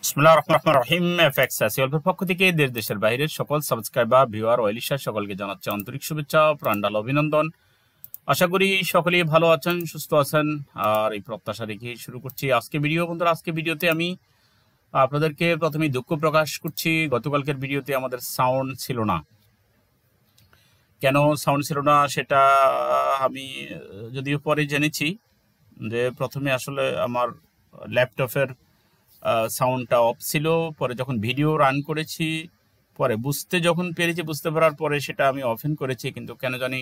বিসমিল্লাহির রহমানির রহিম। Fxseohelp পক্ষ থেকে দেশ দেশের বাইরের সকল সাবস্ক্রাইবার, ভিউয়ার, ওয়েলিশা সকলকে জানাচ্ছি আন্তরিক শুভেচ্ছা, প্রাণঢাল অভিনন্দন। আশা করি সকলেই ভালো আছেন, সুস্থ আছেন, আর এই প্রত্যাশা রেখে শুরু করছি আজকে ভিডিও। বন্ধুরা, আজকে ভিডিওতে আমি আপনাদেরকে প্রথমেই দুঃখ প্রকাশ করছি। গতকালকের ভিডিওতে আমাদের সাউন্ড ছিল না। কেন সাউন্ড ছিল না সেটা আমি যদিও পরে জেনেছি, যে প্রথমে আসলে আমার ল্যাপটপের সাউন্ডটা অফ ছিল। পরে যখন ভিডিও রান করেছি, পরে বুঝতে পারার পরে সেটা আমি অফেন করেছি, কিন্তু কেন জানি,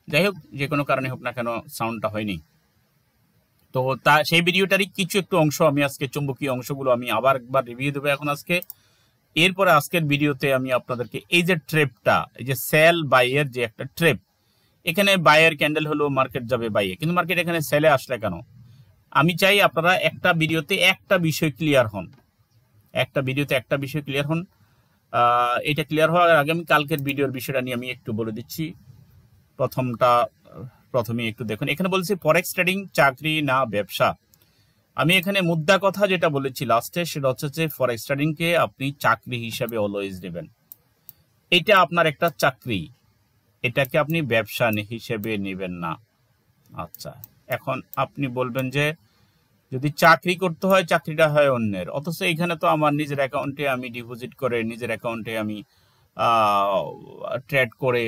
যাই হোক, যে কোনো কারণে হোক না কেন সাউন্ডটা হয়নি। তো সেই ভিডিওটারই কিছু একটু অংশ আমি আজকে, চুম্বকীয় অংশগুলো আমি আবার একবার রিভিউ দেবো এখন আজকে। এরপরে আজকের ভিডিওতে আমি আপনাদেরকে এই যে ট্রেপটা, এই যে সেল বাইয়ের যে একটা ট্রেপ, এখানে বাইয়ের ক্যান্ডেল হলো, মার্কেট যাবে বাইয়ে, কিন্তু মার্কেট এখানে সেলে আসলে কেন? আমি চাই আপনারা একটা ভিডিওতে একটা বিষয় ক্লিয়ার হন, এটা ক্লিয়ার হওয়ার আগে আমি কালকের ভিডিওর বিষয়টা নিয়ে আমি একটু বলে দিচ্ছি। প্রথমে একটু দেখুন, এখানে বলছি ফরেক্স ট্রেডিং চাকরি না ব্যবসা। আমি এখানে মুদ্রা কথা যেটা বলেছি লাস্টে, সেটা হচ্ছে যে ফরেক্স ট্রেডিংকে আপনি চাকরি হিসাবে অলওয়েজ নেবেন। এটা আপনার একটা চাকরি, এটাকে আপনি ব্যবসা হিসেবে নেবেন না। আচ্ছা, এখন আপনি বলবেন যে যদি চাকরি করতে হয়, চাকরিটা হয় অন্যের, অথচ এখানে তো আমার নিজের অ্যাকাউন্টে আমি ডিপোজিট করে, নিজের অ্যাকাউন্টে আমি ট্রেড করে,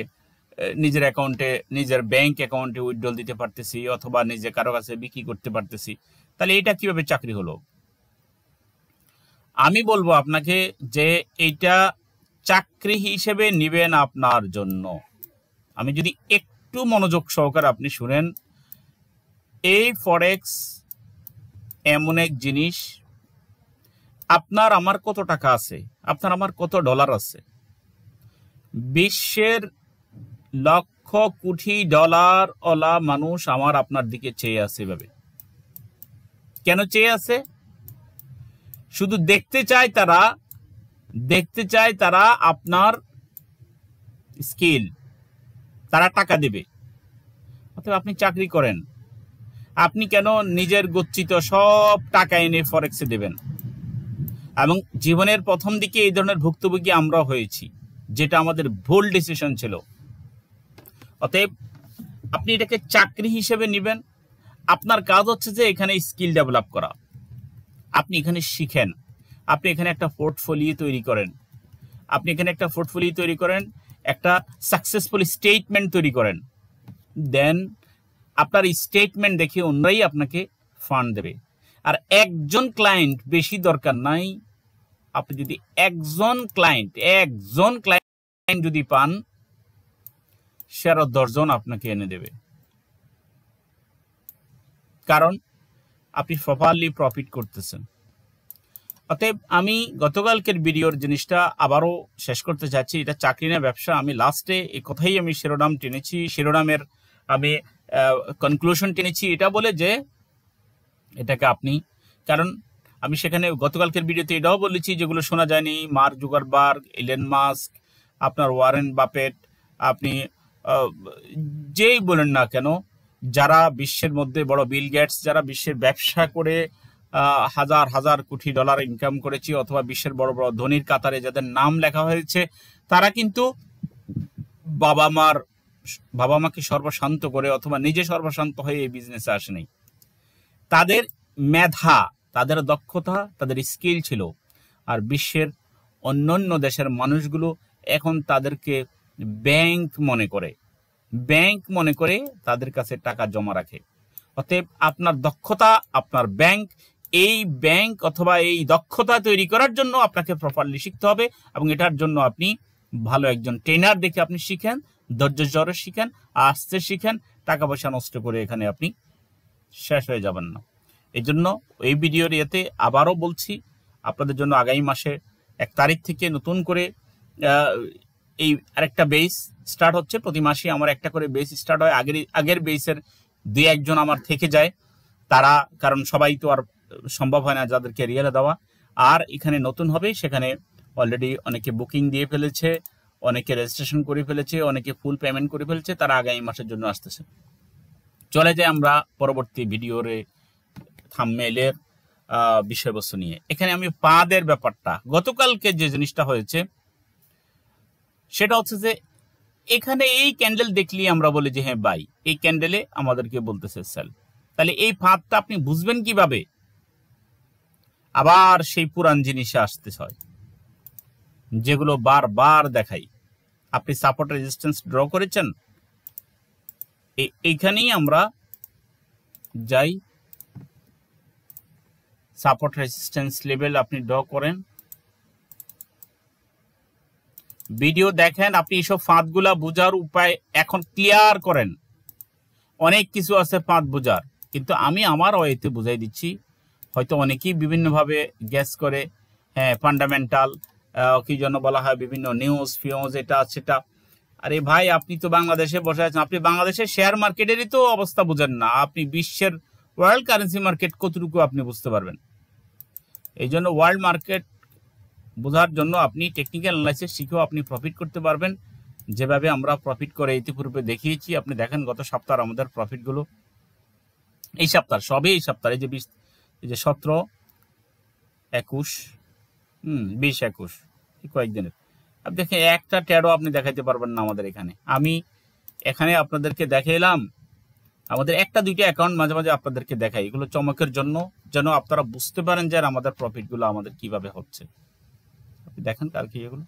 নিজের অ্যাকাউন্টে, নিজের ব্যাংক অ্যাকাউন্টে উইথড্রল দিতে পারতেছি, অথবা নিজে কারো কাছে বিক্রি করতে পারতেছি। তাহলে এটা কিভাবে চাকরি হলো? আমি বলবো আপনাকে যে এইটা চাকরি হিসেবে নিবেন আপনার জন্য। আমি যদি একটু মনোযোগ সহকারে আপনি শুনেন, এই ফরেক্স এমন এক জিনিস, আপনার আমার কত টাকা আছে, আপনার আমার কত ডলার আছে, বিশ্বের লক্ষ কোটি ডলার ওলা মানুষ আমার আপনার দিকে চেয়ে আছে। এভাবে কেন চেয়ে আছে? শুধু দেখতে চায় তারা আপনার স্কিল, তারা টাকা দেবে। অথবা আপনি চাকরি করেন, আপনি কেন নিজের গচ্ছিত সব টাকা এনে ফরেক্সে দেবেন? এবং জীবনের প্রথম দিকে এই ধরনের ভুক্তভোগী আমরা হয়েছি, যেটা আমাদের ভুল ডিসিশন ছিল। অতএব আপনি এটাকে চাকরি হিসেবে নেবেন। আপনার কাজ হচ্ছে যে এখানে স্কিল ডেভেলপ করা, আপনি এখানে শিখেন, আপনি এখানে একটা পোর্টফোলিও তৈরি করেন, একটা সাকসেসফুল স্টেটমেন্ট তৈরি করেন। দেন আপনার স্টেটমেন্ট দেখে অন্যরাই আপনাকে ফান্ড দেবে। আর একজন ক্লায়েন্ট বেশি দরকার নাই। আপনি যদি একজন ক্লায়েন্ট যদি পান, সে আরো 10 জন আপনাকে এনে দেবে, কারণ আপনি প্রপারলি প্রফিট করতেছেন। অতএব আমি গতকালকের ভিডিওর জিনিসটা আবারও শেষ করতে চাচ্ছি। এটা চাকরি না ব্যবসা। আমি লাস্টে এই কথাই আমি শিরোনাম টেনেছি, শিরোনামের আমি কনক্লুশন টেনেছি এটা বলে যে এটাকে আপনি, কারণ আমি সেখানে গতকালকের ভিডিওতে এটাও বলেছি, যেগুলো শোনা যায়নি, মার্ক জুকারবার্গ, ইলন মাস্ক, আপনার ওয়ারেন বাফেট, আপনি যেই বলেন না কেন, যারা বিশ্বের মধ্যে বড়, বিল গেটস, যারা বিশ্বের ব্যবসা করে হাজার হাজার কোটি ডলার ইনকাম করেছে, অথবা বিশ্বের বড় বড় ধনীর কাতারে যাদের নাম লেখা হয়েছে, তারা কিন্তু বাবা মাকে সর্বশান্ত করে অথবা নিজে সর্বশান্ত হয়ে এই বিজনেসে আসেনি। তাদের মেধা, তাদের দক্ষতা, তাদের স্কিল ছিল। আর বিশ্বের অন্যান্য দেশের মানুষগুলো এখন তাদেরকে ব্যাংক মনে করে তাদের কাছে টাকা জমা রাখে। অতএব আপনার দক্ষতা, আপনার ব্যাংক, এই ব্যাংক অথবা এই দক্ষতা তৈরি করার জন্য আপনাকে প্রপারলি শিখতে হবে, এবং এটার জন্য আপনি ভালো একজন ট্রেনার দেখে আপনি শিখেন, ধৈর্য সহকারে শিখেন, আস্তে শিখেন। টাকা পয়সা নষ্ট করে এখানে আপনি শেষ হয়ে যাবেন না। এই জন্য এই ভিডিওর ইয়েতে আবারও বলছি, আপনাদের জন্য আগামী মাসে 1 তারিখ থেকে নতুন করে এই আরেকটা বেস স্টার্ট হচ্ছে। প্রতি মাসে আমার একটা করে বেস স্টার্ট হয়। আগের বেসের 2-1 জন আমার থেকে যায়, তারা, কারণ সবাই তো আর সম্ভব হয় না যাদেরকে রিয়েলে দেওয়া। আর এখানে নতুন হবে, সেখানে অলরেডি অনেকে বুকিং দিয়ে ফেলেছে, অনেকে রেজিস্ট্রেশন করে ফেলেছে, অনেকে ফুল পেমেন্ট করে ফেলেছে, তারা আগামী মাসের জন্য আসতেছে। চলে যাই আমরা পরবর্তী ভিডিওরে থাম্বনেইলের বিষয়বস্তু নিয়ে। এখানে আমি পাদের ব্যাপারটা, গতকালকে যে জিনিসটা হয়েছে সেটা হচ্ছে যে এখানে এই ক্যান্ডেল দেখলেই আমরা বলি যে হ্যাঁ বাই, এই ক্যান্ডেলে আমাদেরকে বলতেছে সেল। তাহলে এই ফাঁদটা আপনি বুঝবেন কিভাবে? আবার সেই পুরান জিনিসে আসতে হয় যেগুলো বারবার দেখাই। আপনি সাপোর্ট রেজিস্ট্যান্স ড্র করেছেন, এইখানেই আমরা যাই। সাপোর্ট রেজিস্ট্যান্স লেভেল আপনি ড্র করেন, ভিডিও দেখেন, আপনি এইসব ফাঁদগুলা বোঝার উপায় এখন ক্লিয়ার করেন। অনেক কিছু আছে ফাঁদ বোঝার, কিন্তু আমি আমার ওয়েতে বুঝাই দিচ্ছি। হয়তো অনেকেই বিভিন্নভাবে গ্যাস করে, হ্যাঁ ফান্ডামেন্টাল কি জন্য বলা হয়, বিভিন্ন নিউজ ফিউজ এটা সেটা। আরে ভাই, আপনি তো বাংলাদেশে বসে আছেন, আপনি বাংলাদেশের শেয়ার মার্কেটেরই তো অবস্থা বুঝেন না, আপনি বিশ্বের ওয়ার্ল্ড কারেন্সি মার্কেট কতটুকু আপনি বুঝতে পারবেন? এই জন্য ওয়ার্ল্ড মার্কেট বোঝার জন্য আপনি টেকনিক্যাল অ্যানালাইসিস শিখেও আপনি প্রফিট করতে পারবেন, যেভাবে আমরা প্রফিট করে ইতিপূর্বে দেখিয়েছি। আপনি দেখেন গত সপ্তাহ আমাদের প্রফিটগুলো, এই সপ্তাহ সবই, এই সপ্তাহে যে 20, এই যে 17, 21, 20, 21 কয়েকদিনের, আপনি দেখেন একটা ট্যাডও আপনি দেখাইতে পারবেন না আমাদের এখানে। আমি এখানে আপনাদেরকে দেখাইলাম, আমাদের একটা দুইটা অ্যাকাউন্ট মাঝে মাঝে আপনাদেরকে দেখাই, এগুলো চমকের জন্য, যেন আপনারা বুঝতে পারেন যে আমাদের প্রফিটগুলো আমাদের কিভাবে হচ্ছে। আপনি দেখেন কালকে এগুলো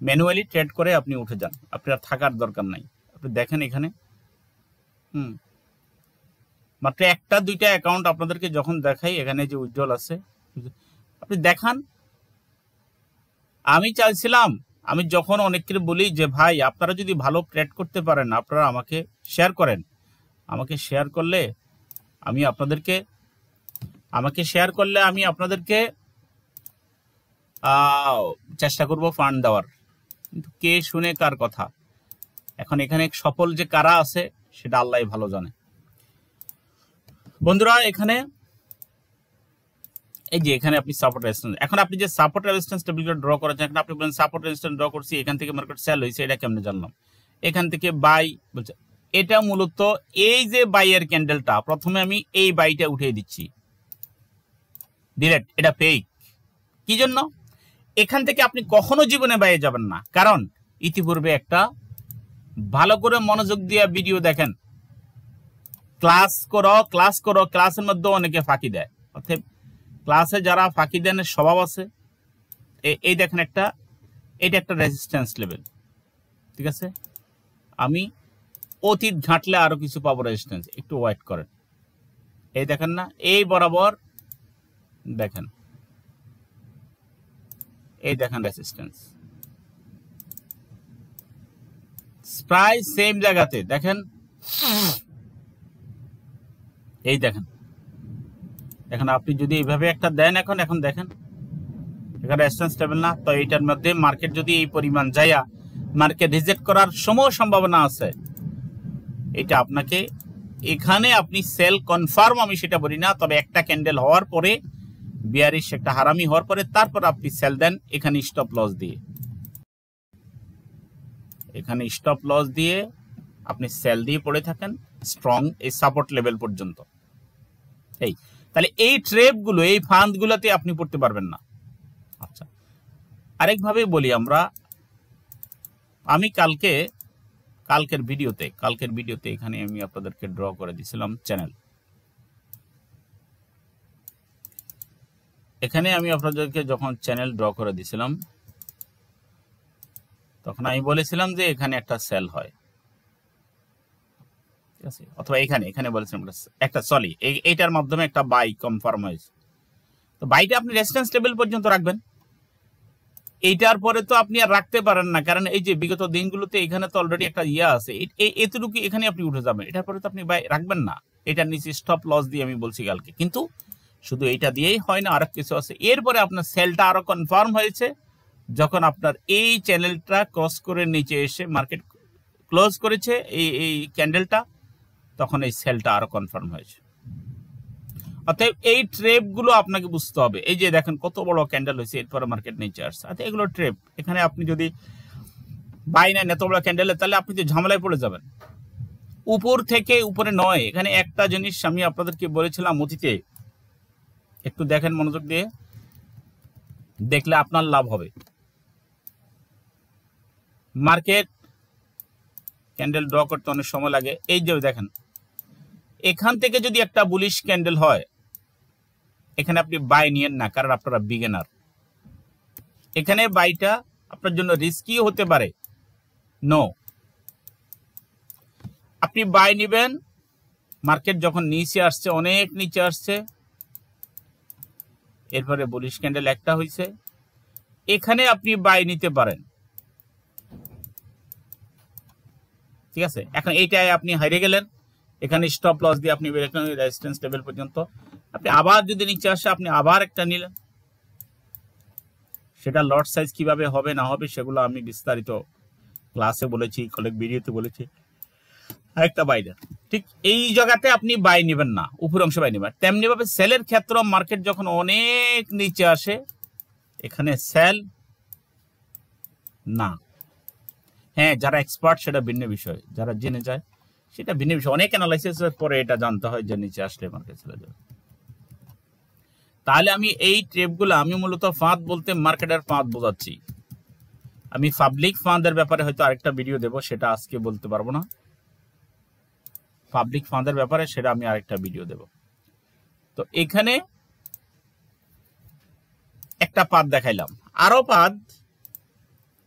ম্যানুয়ালি ট্রেড করে আপনি উঠে যান, আপনার থাকার দরকার নাই। আপনি দেখেন এখানে মাত্র একটা দুইটা অ্যাকাউন্ট আপনাদেরকে যখন দেখাই, এখানে যে উজ্জ্বল আছে আপনি দেখান। আমি চাইছিলাম, আমি যখন অনেককে বলি যে ভাই আপনারা যদি ভালো ট্রেড করতে পারেন আপনারা আমাকে শেয়ার করেন, আমাকে শেয়ার করলে আমি আপনাদেরকে চেষ্টা করব ফান্ড দেওয়ার। কিন্তু কে শুনে কার কথা? এখন এখানে সফল যে কারা আছে সেটা আল্লাহ ভালো জানে। বন্ধুরা এখানে এই যে এখানে আপনি সাপোর্ট রেজিস্ট্যান্স, এখন আপনি যে সাপোর্ট রেজিস্ট্যান্স টেবিলটা ড্র করেছেন, এখন আপনি বলেন সাপোর্ট রেজিস্ট্যান্স ড্র করছি, এখান থেকে মার্কেট সেল হয়েছে, এটা কেমনে জানলাম? এখান থেকে বাই বলছে, এটা মূলত এই যে বাইয়ের ক্যান্ডেলটা, প্রথমে আমি এই বাইটা উঠিয়ে দিচ্ছি ডিরেক্ট, এটা ফেক। কি জন্য? এখান থেকে আপনি কখনো জীবনে বাইরে যাবেন না, কারণ ইতিপূর্বে একটা ভালো করে মনোযোগ দিয়ে ভিডিও দেখেন, ক্লাস করো, ক্লাসের মধ্যে অনেকে ফাঁকি দেয়। অর্থাৎ ক্লাসে যারা ফাঁকি দেন স্বভাব আছে। এই দেখেন এটা একটা রেজিস্ট্যান্স লেভেল, ঠিক আছে? আমি অতীত ঘাটলে আরো কিছু পাবো রেজিস্ট্যান্স, একটু ওয়েট করেন। এই দেখেন না, এই বরাবর দেখেন, এই দেখেন রেজিস্ট্যান্স প্রায় সেম জায়গাতে দেখেন, এই দেখেন। এখন আপনি যদি এইভাবে একটা দেন, এখন দেখেন এখানে রেজিস্ট্যান্স লেভেল না, তো এইটার মধ্যে মার্কেট যদি এই পরিমাণ যায়া মার্কেট রিজেক্ট করার সম্ভাবনা আছে। এটা আপনাকে এখানে আপনি সেল কনফার্ম, আমি সেটা বলি না, তবে একটা ক্যান্ডেল হওয়ার পরে, বিয়ারিশ একটা হারামি হওয়ার পরে তারপর আপনি সেল দেন। এখানে স্টপ লস দিয়ে, আপনি সেল দিয়ে পড়ে থাকেন স্ট্রং এই সাপোর্ট লেভেল পর্যন্ত। তাহলে এই ট্রেপগুলো, এই ফান্ডগুলোতে আপনি পড়তে পারবেন না। আচ্ছা, আরেকভাবে বলি আমি কালকের ভিডিওতে এখানে আমি আপনাদেরকে ড্র করে দিয়েছিলাম চ্যানেল। এখানে আমি আপনাদেরকে যখন চ্যানেল ড্র করে দিয়েছিলাম, তখন আমি বলেছিলাম যে এখানে একটা সেল হয়, ঠিক আছে? অথবা এখানে বলেছিলাম একটা সরি, এইটার মাধ্যমে একটা বাই কনফার্ম হয়েছে। তো বাইটা আপনি রেজিস্ট্যান্স লেভেল পর্যন্ত রাখবেন, এইটার পরে তো আপনি আর রাখতে পারেন না, কারণ এই যে বিগত দিনগুলোতে এখানে তো অলরেডি একটা আছে, এতটুকু এখানে আপনি উঠে যাবেন, এটার পরে তো আপনি বাই রাখবেন না। এটার নিচে স্টপ লস দিয়ে আমি বলছি কালকে, কিন্তু শুধু এইটা দিয়েই হয় না, আরো কিছু আছে। এরপরে আপনার সেলটা আরো কনফার্ম হয়েছে যখন আপনার এই চ্যানেলটা ক্রস করে নিচে এসে মার্কেট ক্লোজ করেছে, এই ক্যান্ডেলটা, তখন এই সেলটা আরো কনফার্ম হয়েছে। অতএব এই ট্রেপ গুলো আপনাকে বুঝতে হবে। এই যে দেখেন কত বড় ক্যান্ডেল হয়েছে, এরপরে মার্কেট নিচে আসছে, আচ্ছা এগুলো ট্রেপ। এখানে আপনি যদি বাই নেন এত বড় ক্যান্ডেলে, তাহলে আপনি তো ঝামেলায় পড়ে যাবেন। উপর থেকে উপরে নয়, এখানে একটা জিনিস আমি আপনাদেরকে বলেছিলাম অতীতে, একটু দেখেন মনোযোগ দিয়ে, দেখলে আপনার লাভ হবে। মার্কেট ক্যান্ডেল ড্র করতে অনেক সময় লাগে। এই যে দেখেন, এখান থেকে যদি একটা বুলিশ ক্যান্ডেল হয়, এখানে আপনি বাই নিয়েন না, কারণ আপনারা বিগিনার। এখানে বাইটা আপনার জন্য রিস্কি হতে পারে। নো, আপনি বাই নিবেন মার্কেট যখন নিচে আসছে, অনেক নিচে আসছে, এরপরে বুলিশ ক্যান্ডেল একটা হয়েছে, এখানে আপনি বাই নিতে পারেন। ঠিক আছে, এখন এইটাই আপনি হারিয়ে গেলেন, এখানে স্টপ লস দিয়ে আপনি রেজিস্ট্যান্স লেভেল পর্যন্ত, আপনি আবার যদি নিচে আসে আপনি আবার একটা নিলেন। সেটা লট সাইজ কিভাবে হবে না হবে সেগুলো আমি বিস্তারিত ক্লাসে বলেছি, কলেজ ভিডিওতে বলেছি। আরেকটা বাই দেন, ঠিক এই জায়গাতে আপনি বাই নেবেন না, উপর অংশ বাই নেবেন। তেমনি ভাবে সেলের ক্ষেত্রে মার্কেট যখন অনেক নিচে আসে, এখানে সেল না। হ্যাঁ, যারা এক্সপার্ট সেটা ভিন্ন বিষয়, যারা জেনে যায় সেটা ভিন্ন বিষয়। অনেক অ্যানালাইসিসের পরে এটা জানতে হয় যে নিচে আসলে মার্কেট চলে যাবে। তাহলে আমি এই ট্রেপগুলো আমি মূলত ফাঁদ বলতে মার্কেটের ফাঁদ বোঝাচ্ছি। আমি পাবলিক ফাঁদের ব্যাপারে হয়তো আরেকটা ভিডিও দেব, সেটা আজকে বলতে পারবো না। পাবলিক ফাঁদের ব্যাপারে সেটা আমি আরেকটা ভিডিও দেব। তো এখানে একটা পাদ দেখাইলাম, আরো পাদ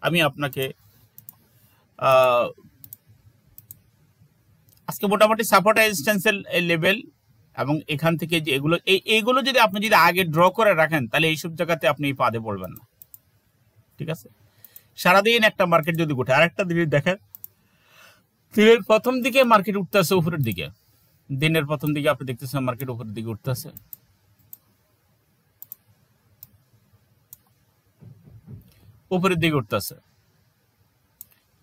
আমি আপনাকে আজকে মোটামুটি সাপোর্ট রেজিস্ট্যান্সের লেভেল এবং এখান থেকে যে এইগুলো যদি আপনি যদি আগে ড্র করে রাখেন, তাহলে এইসব জায়গাতে আপনি এই পাদে পড়বেন না। ঠিক আছে, সারাদিন একটা মার্কেট যদি উঠে, আরেকটা দিকে দেখেন, দিনের প্রথম দিকে মার্কেট উঠতেছে উপরের দিকে, দিনের প্রথম দিকে আপনি দেখতেছেন মার্কেট উপরের দিকে উঠতেছে, উপরের দিকে উঠতেছে।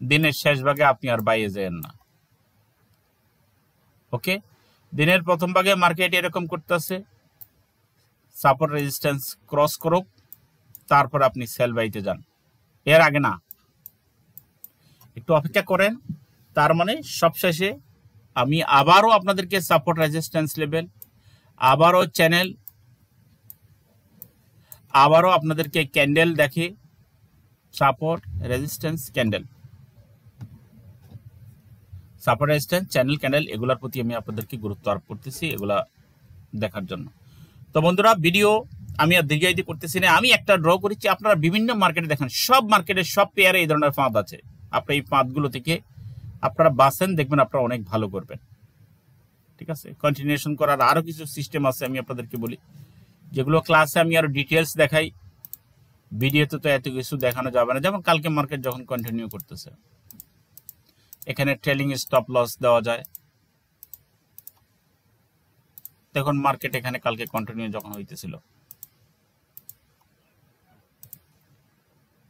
দিনের শেষ ভাগে আপনি আর বাইরে যান না। ওকে, দিনের প্রথম ভাগে মার্কেট এরকম করতেছে, সাপোর্ট রেজিস্ট্যান্স ক্রস করুক, তারপর আপনি সেল বাইতে যান, এর আগে না। একটু অপেক্ষা করেন। তার মানে সবশেষে আমি আবারও আপনাদেরকে সাপোর্ট রেজিস্ট্যান্স লেভেল, আবারও চ্যানেল, আবারও আপনাদেরকে ক্যান্ডেল দেখে, support resistance candle, support resistance channel candle, এগুলোর প্রতি আমি আপনাদেরকে গুরুত্ব আরোপ করতেছি এগুলা দেখার জন্য। তো বন্ধুরা, ভিডিও আমি আর দীর্ঘায়িত করতেছি না, আমি একটা ড্র করেছি। আপনারা বিভিন্ন মার্কেটে দেখেন, সব মার্কেটে সব পেয়ারে এই ধরনের ফাঁদ আছে। আপনার এই ফাঁদগুলো থেকে আপনারা বাঁচেন, দেখবেন আপনারা অনেক ভালো করবেন। ঠিক আছে, কন্টিনিউশন করার আরো কিছু সিস্টেম আছে, আমি আপনাদেরকে বলি, যেগুলো ক্লাসে আমি আরো ডিটেলস দেখাই। ভিডিওতে তো এত কিছু দেখানো যাবে না। যেমন কালকে মার্কেট যখন কন্টিনিউ করতেছে, এখানে ট্রেলিং স্টপ লস দেওয়া যায়। দেখুন মার্কেট এখানে কালকে কন্টিনিউ যখন হইতেছিল,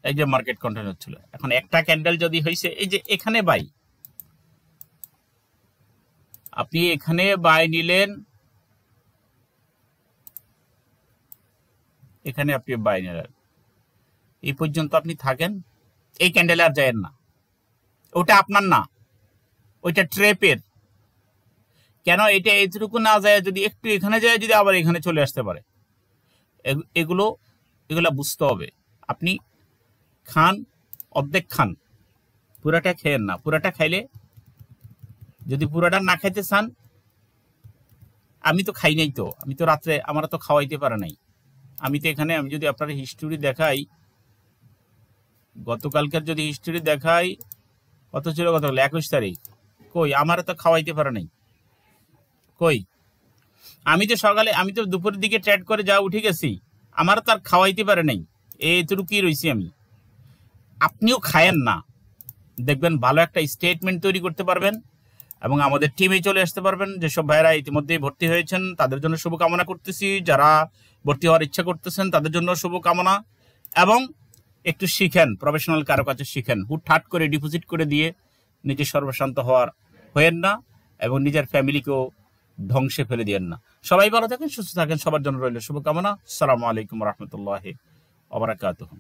এই যে মার্কেট কন্টিনিউ হচ্ছিল, এখন একটা ক্যান্ডেল যদি হয়েছে, এই যে এখানে বাই, আপনি এখানে বাই নিলেন, এখানে আপনি বাই নিলেন, এই পর্যন্ত আপনি থাকেন, এই ক্যান্ডেলে আর যায়েন না, ওটা আপনার না, ওইটা ট্রেপের। কেন এটা এইটুকু না যায়, যদি একটু এখানে যায়, যদি আবার এখানে চলে আসতে পারে, এগুলা বুঝতে হবে। আপনি খান, অর্ধেক খান, পুরাটা খেয়েন না। পুরাটা খাইলে, যদি পুরাটা না খাইতে চান, আমি তো খাই নাই, তো আমি তো রাত্রে আমার তো খাওয়াইতে পারে নাই। আমি তো এখানে, আমি যদি আপনার হিস্টোরি দেখাই, গতকালকের যদি হিস্টোরি দেখাই, কত ছিল গতকাল 21 তারিখ, কই আমার তো খাওয়াইতে পারে নাই, কই আমি তো সকালে, আমি তো দুপুরের দিকে ট্রেড করে যা উঠে গেছি, আমার তো আর খাওয়াইতে পারে নাই, এইটুকুই রয়েছি আমি। আপনিও খায়েন না, দেখবেন ভালো একটা স্টেটমেন্ট তৈরি করতে পারবেন এবং আমাদের টিমে চলে আসতে পারবেন। যেসব ভাইরা ইতিমধ্যে ভর্তি হয়েছেন তাদের জন্য শুভকামনা করতেছি, যারা ভর্তি হওয়ার ইচ্ছা করতেছেন তাদের জন্য শুভকামনা। এবং একটু শিখেন, প্রফেশনাল কারো কাছে শিখেন, হুটহাট করে ডিপোজিট করে দিয়ে নিজে সর্বশান্ত হয়েন না এবং নিজের ফ্যামিলিকেও ধ্বংসে ফেলে দিয়েন না। সবাই ভালো থাকেন, সুস্থ থাকেন, সবার জন্য রইল শুভকামনা। আসসালামু আলাইকুম রহমতুল্লাহি ওয়া বারাকাতুহু।